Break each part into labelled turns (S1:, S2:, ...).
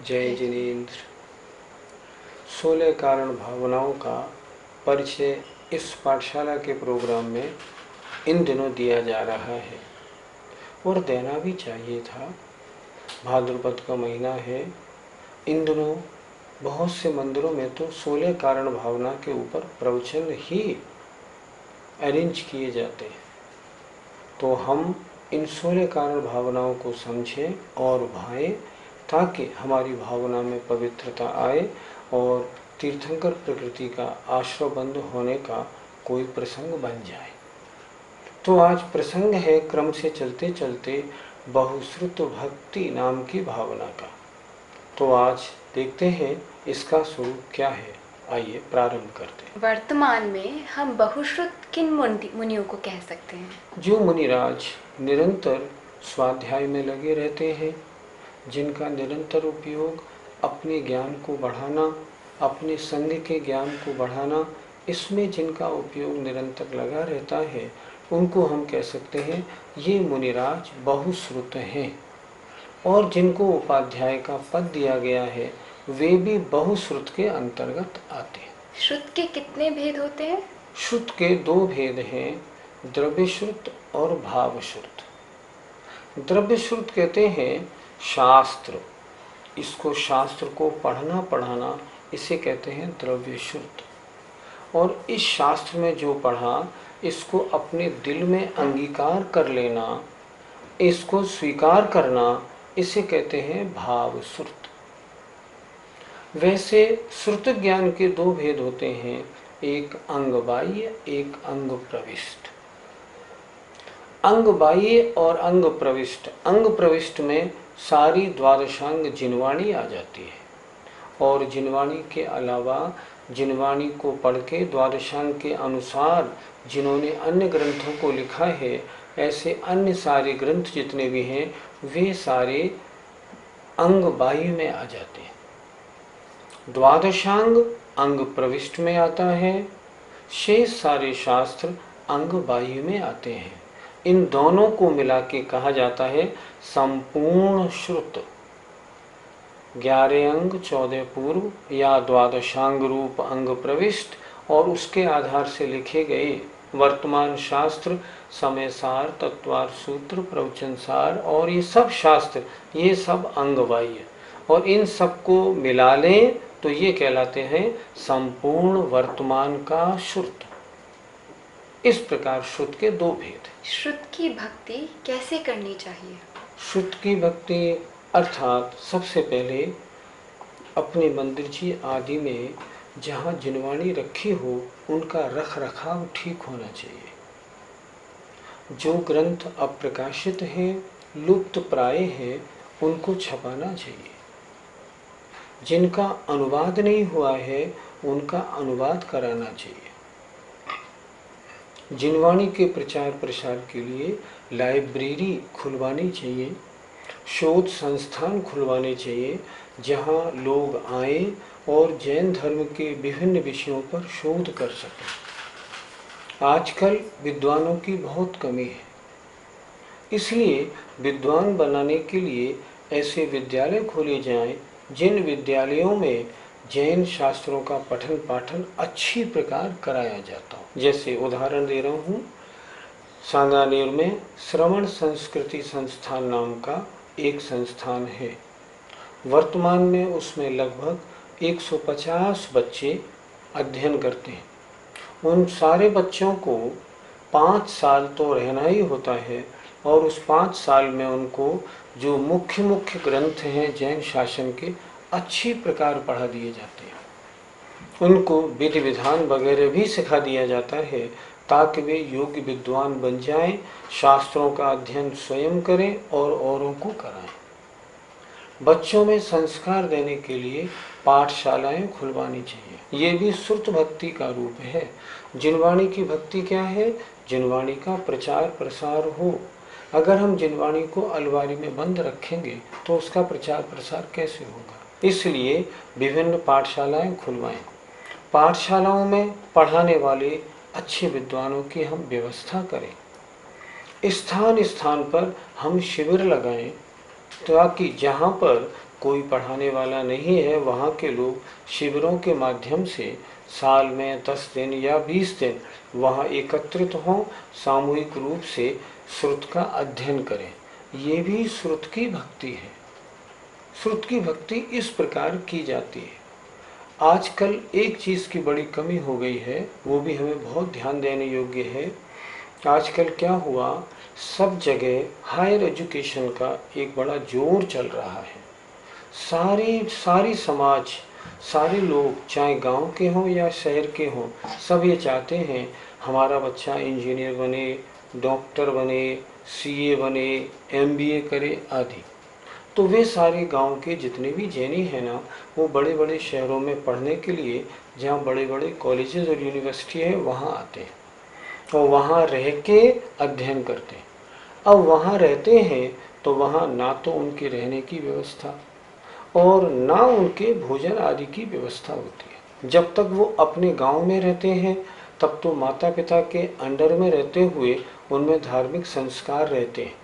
S1: जय जिनेन्द्र। 16 कारण भावनाओं का परिचय इस पाठशाला के प्रोग्राम में इन दिनों दिया जा रहा है और देना भी चाहिए था। भाद्रपद का महीना है। इन दिनों बहुत से मंदिरों में तो 16 कारण भावना के ऊपर प्रवचन ही अरेंज किए जाते हैं। तो हम इन 16 कारण भावनाओं को समझें और भाएं ताकि हमारी भावना में पवित्रता आए और तीर्थंकर प्रकृति का आश्रयबंद होने का कोई प्रसंग बन जाए। तो आज प्रसंग है क्रम से चलते चलते बहुश्रुत भक्ति नाम की भावना का। तो आज देखते हैं इसका स्वरूप क्या है। आइए प्रारंभ करते हैं।
S2: वर्तमान में हम बहुश्रुत किन मुनियों को कह सकते हैं?
S1: जो मुनिराज निरंतर स्वाध्याय में लगे रहते हैं, जिनका निरंतर उपयोग अपने ज्ञान को बढ़ाना, अपने संग के ज्ञान को बढ़ाना, इसमें जिनका उपयोग निरंतर लगा रहता है, उनको हम कह सकते हैं ये मुनिराज बहुश्रुत हैं। और जिनको उपाध्याय का पद दिया गया है वे भी बहुश्रुत के अंतर्गत आते हैं।
S2: श्रुत के कितने भेद होते हैं?
S1: श्रुत के 2 भेद हैं, द्रव्य श्रुत और भाव श्रुत। द्रव्य श्रुत कहते हैं शास्त्र, इसको शास्त्र को पढ़ना पढ़ाना, इसे कहते हैं द्रव्य श्रुत। और इस शास्त्र में जो पढ़ा इसको अपने दिल में अंगीकार कर लेना, इसको स्वीकार करना, इसे कहते हैं भाव श्रुत। वैसे श्रुत ज्ञान के 2 भेद होते हैं, एक अंग बाह्य, एक अंग प्रविष्ट। अंग बाह्य और अंग प्रविष्ट। अंग प्रविष्ट में सारी द्वादशांग जिनवाणी आ जाती है और जिनवाणी के अलावा जिनवाणी को पढ़ के द्वादशांग के अनुसार जिन्होंने अन्य ग्रंथों को लिखा है, ऐसे अन्य सारे ग्रंथ जितने भी हैं वे सारे अंग बाह्य में आ जाते हैं। द्वादशांग अंग प्रविष्ट में आता है, शेष सारे शास्त्र अंग बाह्य में आते हैं। इन दोनों को मिला के कहा जाता है संपूर्ण श्रुत। 11 अंग 14 पूर्व या द्वादशांग रूप अंग प्रविष्ट और उसके आधार से लिखे गए वर्तमान शास्त्र, समय सार, तत्वार सूत्र, प्रवचन सार और ये सब शास्त्र, ये सब अंग बाह्य। और इन सबको मिला लें तो ये कहलाते हैं संपूर्ण वर्तमान का श्रुत। इस प्रकार श्रुत के 2 भेद।
S2: श्रुत की भक्ति कैसे करनी चाहिए?
S1: श्रुत की भक्ति अर्थात सबसे पहले अपने मंदिर जी आदि में जहाँ जिनवाणी रखी हो उनका रख रखाव ठीक होना चाहिए। जो ग्रंथ अप्रकाशित हैं, लुप्त प्राय हैं, उनको छपाना चाहिए। जिनका अनुवाद नहीं हुआ है उनका अनुवाद कराना चाहिए। जिनवाणी के प्रचार प्रसार के लिए लाइब्रेरी खुलवानी चाहिए, शोध संस्थान खुलवाने चाहिए जहां लोग आए और जैन धर्म के विभिन्न विषयों पर शोध कर सकें। आजकल विद्वानों की बहुत कमी है, इसलिए विद्वान बनाने के लिए ऐसे विद्यालय खोले जाएं जिन विद्यालयों में जैन शास्त्रों का पठन पाठन अच्छी प्रकार कराया जाता हो। जैसे उदाहरण दे रहा हूँ, सांगानेर में श्रवण संस्कृति संस्थान नाम का एक संस्थान है। वर्तमान में उसमें लगभग 150 बच्चे अध्ययन करते हैं। उन सारे बच्चों को 5 साल तो रहना ही होता है और उस 5 साल में उनको जो मुख्य मुख्य ग्रंथ हैं जैन शासन के अच्छी प्रकार पढ़ा दिए जाते हैं। उनको विधि विधान वगैरह भी सिखा दिया जाता है ताकि वे योग्य विद्वान बन जाएं, शास्त्रों का अध्ययन स्वयं करें और औरों को कराएं। बच्चों में संस्कार देने के लिए पाठशालाएं खुलवानी चाहिए। ये भी श्रुत भक्ति का रूप है। जिनवाणी की भक्ति क्या है? जिनवाणी का प्रचार प्रसार हो। अगर हम जिनवाणी को अलमारी में बंद रखेंगे तो उसका प्रचार प्रसार कैसे होगा? इसलिए विभिन्न पाठशालाएं खुलवाएं। पाठशालाओं में पढ़ाने वाले अच्छे विद्वानों की हम व्यवस्था करें। स्थान स्थान पर हम शिविर लगाएं ताकि जहाँ पर कोई पढ़ाने वाला नहीं है वहाँ के लोग शिविरों के माध्यम से साल में 10 दिन या 20 दिन वहाँ एकत्रित हों, सामूहिक रूप से श्रुत का अध्ययन करें। ये भी श्रुत की भक्ति है। श्रुत की भक्ति इस प्रकार की जाती है। आजकल एक चीज़ की बड़ी कमी हो गई है, वो भी हमें बहुत ध्यान देने योग्य है। आजकल क्या हुआ, सब जगह हायर एजुकेशन का एक बड़ा जोर चल रहा है। सारी समाज, सारे लोग चाहे गांव के हों या शहर के हों, सब ये चाहते हैं हमारा बच्चा इंजीनियर बने, डॉक्टर बने, सीए बने, एमबीए करे आदि। तो वे सारे गांव के जितने भी जैनी हैं ना, वो बड़े बड़े शहरों में पढ़ने के लिए, जहाँ बड़े बड़े कॉलेजेस और यूनिवर्सिटी है, वहाँ आते हैं और वहाँ रह के अध्ययन करते हैं। अब वहाँ रहते हैं तो वहाँ ना तो उनके रहने की व्यवस्था और ना उनके भोजन आदि की व्यवस्था होती है। जब तक वो अपने गांव में रहते हैं तब तो माता पिता के अंडर में रहते हुए उनमें धार्मिक संस्कार रहते हैं।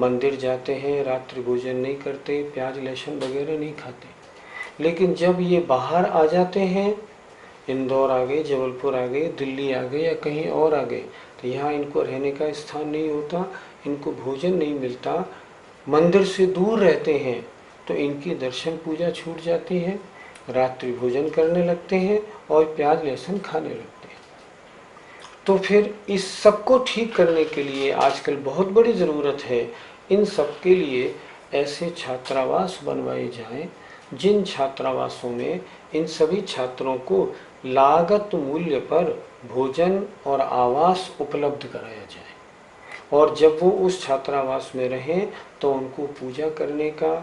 S1: मंदिर जाते हैं, रात्रि भोजन नहीं करते, प्याज लहसुन वगैरह नहीं खाते। लेकिन जब ये बाहर आ जाते हैं, इंदौर आ गए, जबलपुर आ गए, दिल्ली आ गए या कहीं और आ गए, तो यहाँ इनको रहने का स्थान नहीं होता, इनको भोजन नहीं मिलता, मंदिर से दूर रहते हैं, तो इनकी दर्शन पूजा छूट जाती है, रात्रि भोजन करने लगते हैं और प्याज लहसुन खाने लगते हैं। तो फिर इस सब को ठीक करने के लिए आजकल बहुत बड़ी ज़रूरत है, इन सब के लिए ऐसे छात्रावास बनवाए जाएं, जिन छात्रावासों में इन सभी छात्रों को लागत मूल्य पर भोजन और आवास उपलब्ध कराया जाए। और जब वो उस छात्रावास में रहें तो उनको पूजा करने का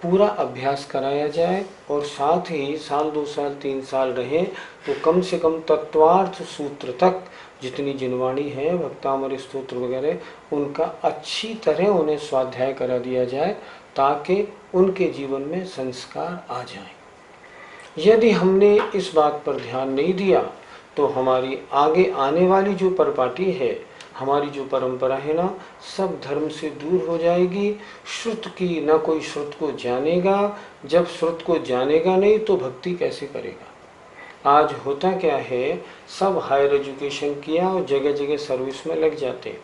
S1: पूरा अभ्यास कराया जाए और साथ ही साल 2 साल 3 साल रहें तो कम से कम तत्वार्थ सूत्र तक जितनी जिनवाणी है, भक्तामृत स्तोत्र वगैरह, उनका अच्छी तरह उन्हें स्वाध्याय करा दिया जाए ताकि उनके जीवन में संस्कार आ जाएं। यदि हमने इस बात पर ध्यान नहीं दिया तो हमारी आगे आने वाली जो परिपाटी है, हमारी जो परंपरा है ना, सब धर्म से दूर हो जाएगी। श्रुत की न कोई श्रुत को जानेगा, जब श्रुत को जानेगा नहीं तो भक्ति कैसे करेगा। आज होता क्या है, सब हायर एजुकेशन किया और जगह जगह सर्विस में लग जाते।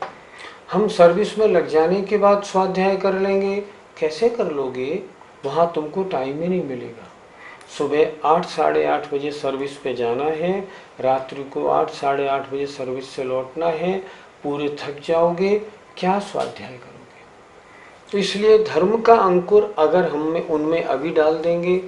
S1: हम सर्विस में लग जाने के बाद स्वाध्याय कर लेंगे, कैसे कर लोगे, वहाँ तुमको टाइम ही नहीं मिलेगा। सुबह 8 साढ़े 8 बजे सर्विस पे जाना है, रात्रि को 8 साढ़े 8 बजे सर्विस से लौटना है, पूरे थक जाओगे, क्या स्वाध्याय करोगे। तो इसलिए धर्म का अंकुर अगर हम उनमें अभी डाल देंगे,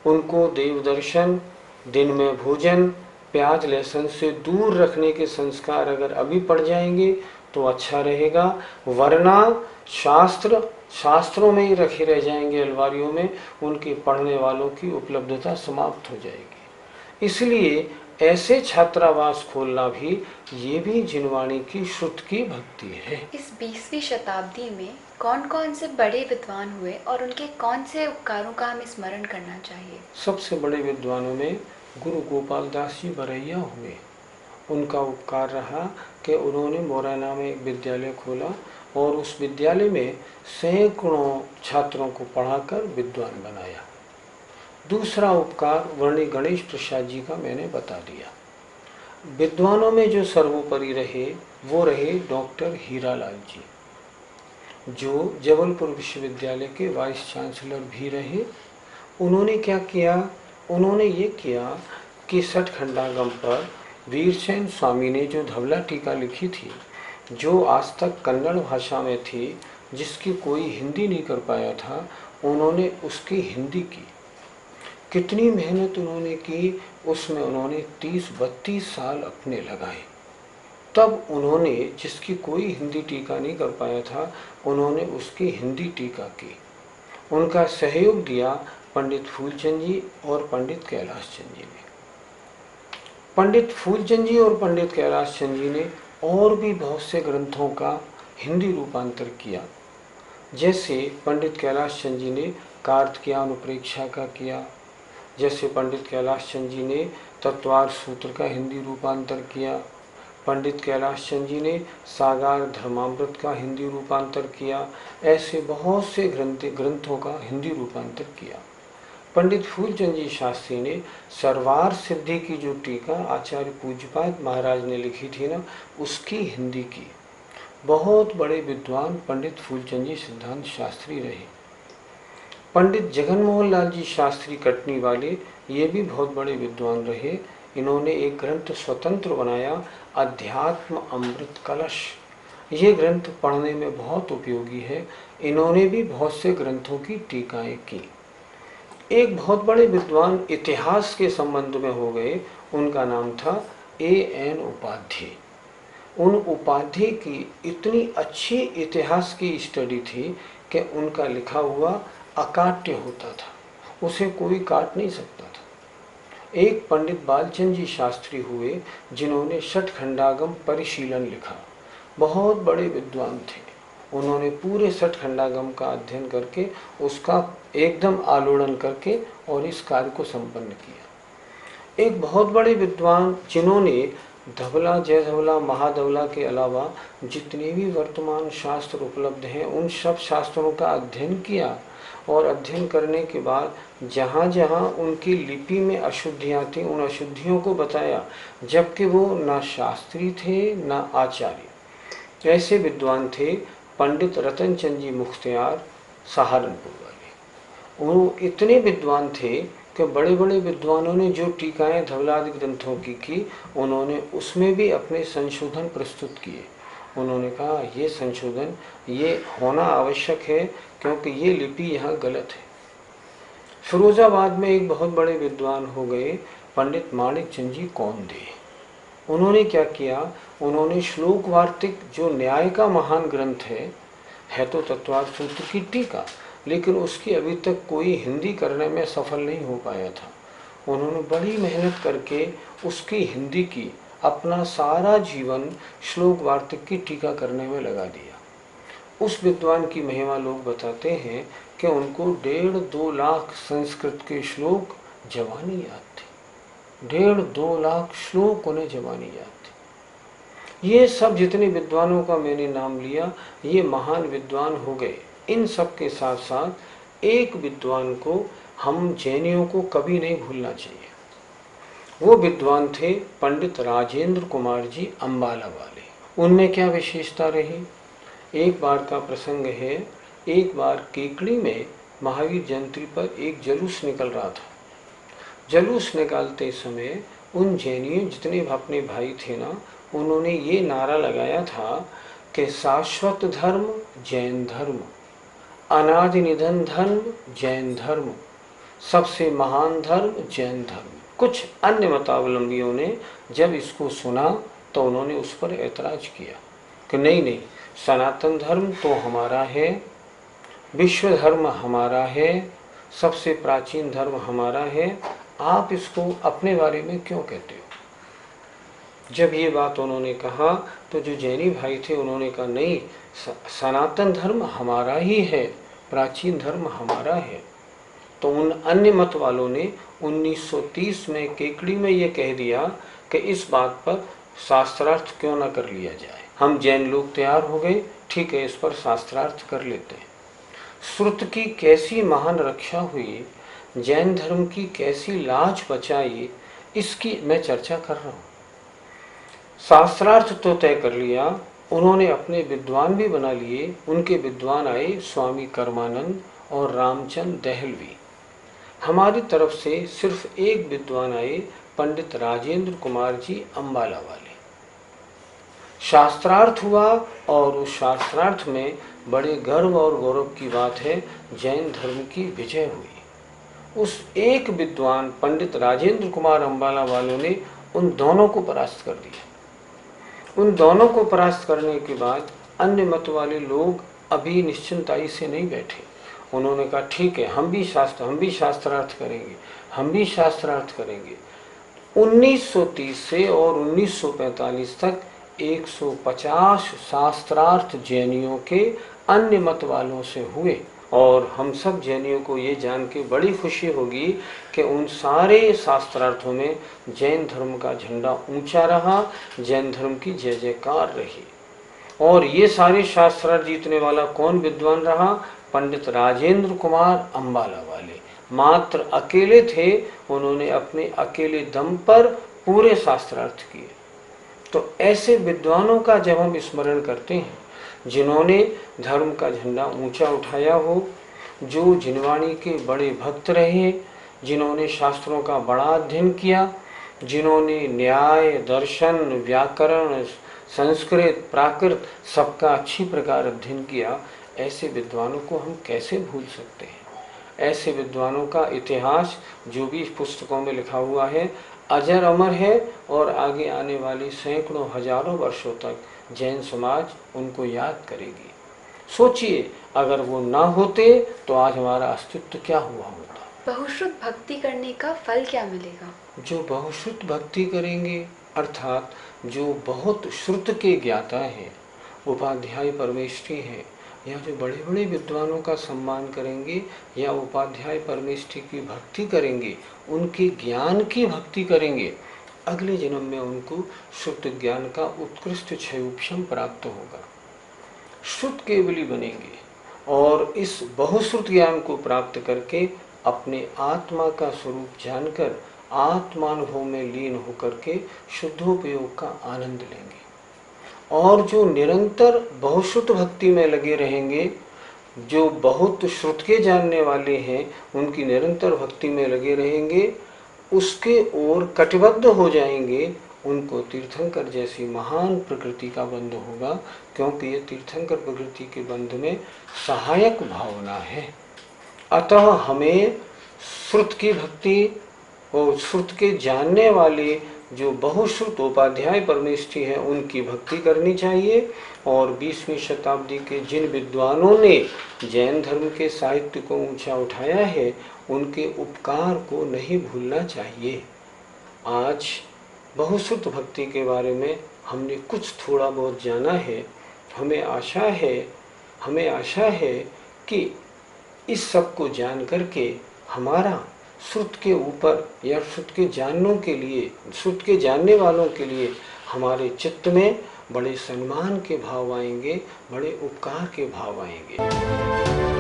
S1: उनको देव दर्शन, दिन में भोजन, प्याज लहसुन से दूर रखने के संस्कार अगर अभी पड़ जाएंगे तो अच्छा रहेगा। वरना शास्त्रों में ही रखे रह जाएंगे, अलमारियों में, उनके पढ़ने वालों की उपलब्धता समाप्त हो जाएगी। इसलिए ऐसे छात्रावास खोलना भी, ये भी जिनवाणी की श्रुत की भक्ति है।
S2: इस 20वीं शताब्दी में कौन कौन से बड़े विद्वान हुए और उनके कौन से उपकारों का हमें स्मरण करना चाहिए?
S1: सबसे बड़े विद्वानों में गुरु गोपाल दास जी बरैया हुए। उनका उपकार रहा कि उन्होंने मोरैना में एक विद्यालय खोला और उस विद्यालय में सैकड़ों छात्रों को पढ़ाकर विद्वान बनाया। दूसरा उपकार वर्णी गणेश प्रसाद जी का मैंने बता दिया। विद्वानों में जो सर्वोपरि रहे वो रहे डॉक्टर हीरालाल जी, जो जबलपुर विश्वविद्यालय के वाइस चांसलर भी रहे। उन्होंने क्या किया, उन्होंने ये किया कि सठखंडागम पर वीरसेन स्वामी ने जो धवला टीका लिखी थी, जो आज तक कन्नड़ भाषा में थी, जिसकी कोई हिंदी नहीं कर पाया था, उन्होंने उसकी हिंदी की। कितनी मेहनत उन्होंने की, उसमें उन्होंने 30-32 साल अपने लगाए। तब उन्होंने, जिसकी कोई हिंदी टीका नहीं कर पाया था, उन्होंने उसकी हिंदी टीका की। उनका सहयोग दिया पंडित फूलचंद जी और पंडित कैलाश चंद जी ने। पंडित फूलचंद जी और पंडित कैलाश चंद जी ने और भी बहुत से ग्रंथों का हिंदी रूपांतर किया। जैसे पंडित कैलाश चंद जी ने कार्तिकेय प्रेक्षा का किया, जैसे पंडित कैलाश चंद जी ने तत्वार सूत्र का हिंदी रूपांतर किया, पंडित कैलाश चंद जी ने सागार धर्मामृत का हिंदी रूपांतर किया। ऐसे बहुत से ग्रंथों का हिंदी रूपांतर किया। पंडित फूलचंद जी शास्त्री ने सरवार सिद्धि की जो टीका आचार्य पूज्यपाद महाराज ने लिखी थी ना, उसकी हिंदी की। बहुत बड़े विद्वान पंडित फूलचंद जी सिद्धांत शास्त्री रहे। पंडित जगन मोहन लाल जी शास्त्री कटनी वाले, ये भी बहुत बड़े विद्वान रहे। इन्होंने एक ग्रंथ स्वतंत्र बनाया, अध्यात्म अमृत कलश। ये ग्रंथ पढ़ने में बहुत उपयोगी है। इन्होंने भी बहुत से ग्रंथों की टीकाएं की। एक बहुत बड़े विद्वान इतिहास के संबंध में हो गए, उनका नाम था A.N. उपाध्याय। उन उपाध्याय की इतनी अच्छी इतिहास की स्टडी थी कि उनका लिखा हुआ अकाट्य होता था, उसे कोई काट नहीं सकता था। एक पंडित बालचंद जी शास्त्री हुए जिन्होंने षटखंडागम परिशीलन लिखा। बहुत बड़े विद्वान थे। उन्होंने पूरे षटखंडागम का अध्ययन करके उसका एकदम आलोड़न करके और इस कार्य को संपन्न किया। एक बहुत बड़े विद्वान जिन्होंने धवला, जय धवला, महाधवला के अलावा जितने भी वर्तमान शास्त्र उपलब्ध हैं उन सब शास्त्रों का अध्ययन किया, और अध्ययन करने के बाद जहाँ जहाँ उनकी लिपि में अशुद्धियाँ थीं उन अशुद्धियों को बताया, जबकि वो न शास्त्री थे न आचार्य। ऐसे विद्वान थे पंडित रतन चंद जी मुख्तियार सहारनपुर वाले। वो इतने विद्वान थे कि बड़े बड़े विद्वानों ने जो टीकाएं धवलादि ग्रंथों की उन्होंने उसमें भी अपने संशोधन प्रस्तुत किए। उन्होंने कहा ये संशोधन ये होना आवश्यक है क्योंकि ये लिपि यहाँ गलत है। फिरोजाबाद में एक बहुत बड़े विद्वान हो गए पंडित माणिक चंद जी कौंदे। उन्होंने क्या किया, उन्होंने श्लोक वार्तिक जो न्याय का महान ग्रंथ है तो तत्वार्थ सूत्र की टीका, लेकिन उसकी अभी तक कोई हिंदी करने में सफल नहीं हो पाया था। उन्होंने बड़ी मेहनत करके उसकी हिंदी की, अपना सारा जीवन श्लोक वार्तिक की टीका करने में लगा दिया। उस विद्वान की महिमा लोग बताते हैं कि उनको 1.5-2 लाख संस्कृत के श्लोक जबानी याद थे। 1.5-2 लाख श्लोक उन्हें जबानी याद थे। ये सब जितने विद्वानों का मैंने नाम लिया ये महान विद्वान हो गए। इन सब के साथ साथ एक विद्वान को हम जैनियों को कभी नहीं भूलना चाहिए। वो विद्वान थे पंडित राजेंद्र कुमार जी अम्बाला वाले। उनमें क्या विशेषता रही, एक बार का प्रसंग है। एक बार केकड़ी में महावीर जयंती पर एक जुलूस निकल रहा था। जुलूस निकालते समय उन जैनियों जितने अपने भाई थे ना, उन्होंने ये नारा लगाया था कि शाश्वत धर्म जैन धर्म, अनादि निधन धर्म जैन धर्म, सबसे महान धर्म जैन धर्म। कुछ अन्य मतावलंबियों ने जब इसको सुना तो उन्होंने उस पर ऐतराज किया कि नहीं, सनातन धर्म तो हमारा है, विश्व धर्म हमारा है, सबसे प्राचीन धर्म हमारा है, आप इसको अपने बारे में क्यों कहते हो। जब ये बात उन्होंने कहा तो जो जैनी भाई थे उन्होंने कहा नहीं, सनातन धर्म हमारा ही है, प्राचीन धर्म हमारा है। तो उन अन्य मत वालों ने 1930 में केकड़ी में ये कह दिया कि इस बात पर शास्त्रार्थ क्यों न कर लिया जाए। हम जैन लोग तैयार हो गए, ठीक है, इस पर शास्त्रार्थ कर लेते हैं। श्रुत की कैसी महान रक्षा हुई, जैन धर्म की कैसी लाज बचाई, इसकी मैं चर्चा कर रहा हूँ। शास्त्रार्थ तो तय कर लिया, उन्होंने अपने विद्वान भी बना लिए। उनके विद्वान आए स्वामी कर्मानंद और रामचंद्र दहलवी। हमारी तरफ से सिर्फ एक विद्वान आए, पंडित राजेंद्र कुमार जी अम्बाला वाले। शास्त्रार्थ हुआ और उस शास्त्रार्थ में बड़े गर्व और गौरव की बात है, जैन धर्म की विजय हुई। उस एक विद्वान पंडित राजेंद्र कुमार अम्बाला वालों ने उन दोनों को परास्त कर दिया। उन दोनों को परास्त करने के बाद अन्य मत वाले लोग अभी निश्चिंताई से नहीं बैठे। उन्होंने कहा ठीक है, हम भी शास्त्रार्थ करेंगे, हम भी शास्त्रार्थ करेंगे। 1930 से और 1945 तक 150 शास्त्रार्थ जैनियों के अन्य मत वालों से हुए और हम सब जैनियों को ये जान के बड़ी खुशी होगी कि उन सारे शास्त्रार्थों में जैन धर्म का झंडा ऊंचा रहा, जैन धर्म की जय जयकार रही। और ये सारे शास्त्रार्थ जीतने वाला कौन विद्वान रहा? पंडित राजेंद्र कुमार अंबाला वाले मात्र अकेले थे, उन्होंने अपने अकेले दम पर पूरे शास्त्रार्थ किए। तो ऐसे विद्वानों का जब हम स्मरण करते हैं, जिन्होंने धर्म का झंडा ऊंचा उठाया हो, जो जिनवाणी के बड़े भक्त रहे, जिन्होंने शास्त्रों का बड़ा अध्ययन किया, जिन्होंने न्याय, दर्शन, व्याकरण, संस्कृत, प्राकृत सबका अच्छी प्रकार अध्ययन किया, ऐसे विद्वानों को हम कैसे भूल सकते हैं? ऐसे विद्वानों का इतिहास जो भी पुस्तकों में लिखा हुआ है अजर अमर है, और आगे आने वाली सैकड़ों हजारों वर्षों तक जैन समाज उनको याद करेगी। सोचिए, अगर वो ना होते तो आज हमारा अस्तित्व क्या हुआ होता?
S2: बहुश्रुत भक्ति करने का फल क्या मिलेगा?
S1: जो बहुश्रुत भक्ति करेंगे, अर्थात जो बहुत श्रुत के ज्ञाता हैं, उपाध्याय परमेष्ठी हैं, या जो बड़े बड़े विद्वानों का सम्मान करेंगे या उपाध्याय परमेष्ठी की भक्ति करेंगे, उनके ज्ञान की भक्ति करेंगे, अगले जन्म में उनको श्रुत ज्ञान का उत्कृष्ट क्षयोपशम प्राप्त होगा। श्रुत केवली बनेंगे और इस बहुश्रुत ज्ञान को प्राप्त करके अपने आत्मा का स्वरूप जानकर आत्मानुभव में लीन होकर के शुद्धोपयोग का आनंद लेंगे। और जो निरंतर बहुश्रुत भक्ति में लगे रहेंगे, जो बहुत श्रुत के जानने वाले हैं, उनकी निरंतर भक्ति में लगे रहेंगे, उसके ओर कटिबद्ध हो जाएंगे, उनको तीर्थंकर जैसी महान प्रकृति का बंध होगा, क्योंकि ये तीर्थंकर प्रकृति के बंध में सहायक भावना है। अतः हमें श्रुत की भक्ति और श्रुत के जानने वाले जो बहुश्रुत उपाध्याय परमेष्ठी है उनकी भक्ति करनी चाहिए। और 20वीं शताब्दी के जिन विद्वानों ने जैन धर्म के साहित्य को ऊंचा उठाया है, उनके उपकार को नहीं भूलना चाहिए। आज बहुश्रुत भक्ति के बारे में हमने कुछ थोड़ा बहुत जाना है। हमें आशा है कि इस सब को जान करके हमारा श्रुत के ऊपर या श्रुत के जानने वालों के लिए हमारे चित्त में बड़े सम्मान के भाव आएंगे, बड़े उपकार के भाव आएंगे।